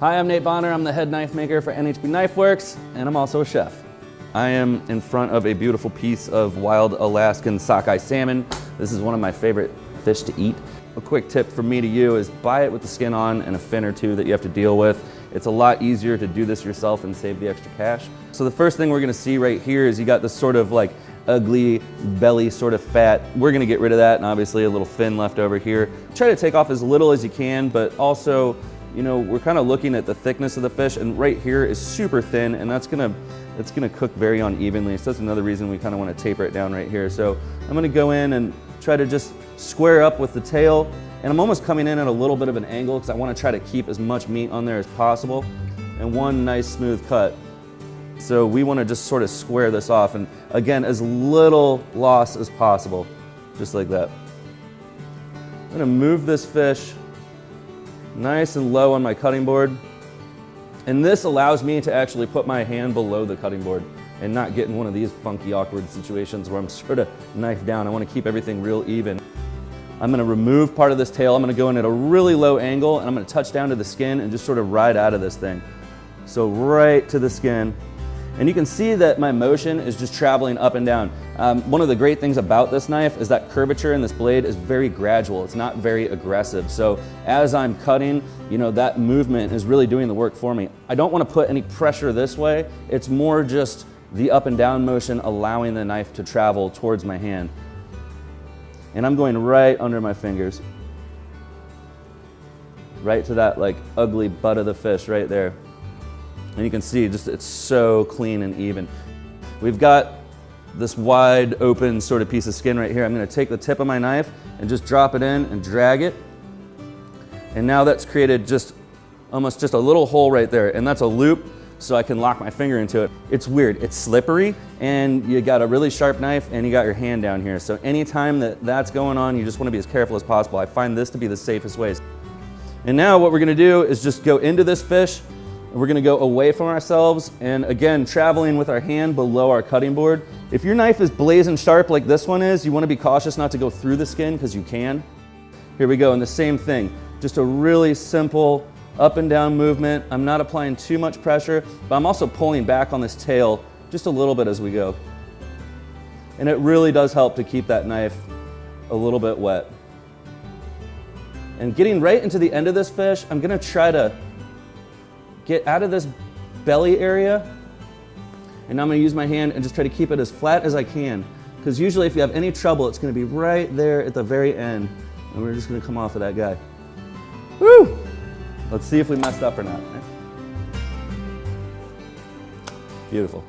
Hi, I'm Nate Bonner. I'm the head knife maker for NHB Knife Works, and I'm also a chef. I am in front of a beautiful piece of wild Alaskan sockeye salmon. This is one of my favorite fish to eat. A quick tip from me to you is buy it with the skin on and a fin or two that you have to deal with. It's a lot easier to do this yourself and save the extra cash. So the first thing we're gonna see right here is you got this sort of like ugly belly sort of fat. We're gonna get rid of that, and obviously a little fin left over here. Try to take off as little as you can, but also, you know, we're kind of looking at the thickness of the fish, and right here is super thin, and it's gonna cook very unevenly. So that's another reason we kind of want to taper it down right here. So I'm gonna go in and try to just square up with the tail, and I'm almost coming in at a little bit of an angle because I want to try to keep as much meat on there as possible, and one nice smooth cut. So we want to just sort of square this off, and again, as little loss as possible, just like that. I'm gonna move this fish nice and low on my cutting board. And this allows me to actually put my hand below the cutting board and not get in one of these funky, awkward situations where I'm sort of knife down. I want to keep everything real even. I'm going to remove part of this tail. I'm going to go in at a really low angle, and I'm going to touch down to the skin and just sort of ride out of this thing. So right to the skin. And you can see that my motion is just traveling up and down. One of the great things about this knife is that curvature in this blade is very gradual. It's not very aggressive. So as I'm cutting, you know, that movement is really doing the work for me. I don't want to put any pressure this way. It's more just the up and down motion allowing the knife to travel towards my hand. And I'm going right under my fingers. Right to that like ugly butt of the fish right there. And you can see just it's so clean and even. We've got this wide open sort of piece of skin right here. I'm going to take the tip of my knife and just drop it in and drag it. And now that's created just almost just a little hole right there, and that's a loop so I can lock my finger into it. It's weird, it's slippery, and you got a really sharp knife and you got your hand down here. So anytime that's going on, you just want to be as careful as possible. I find this to be the safest way. And now what we're going to do is just go into this fish. We're going to go away from ourselves, and again, traveling with our hand below our cutting board. If your knife is blazing sharp like this one is, you want to be cautious not to go through the skin because you can. Here we go, and the same thing. Just a really simple up and down movement. I'm not applying too much pressure, but I'm also pulling back on this tail just a little bit as we go. And it really does help to keep that knife a little bit wet. And getting right into the end of this fish, I'm going to try to get out of this belly area, and now I'm going to use my hand and just try to keep it as flat as I can, because usually if you have any trouble, it's going to be right there at the very end, and we're just going to come off of that guy. Woo! Let's see if we messed up or not. Beautiful.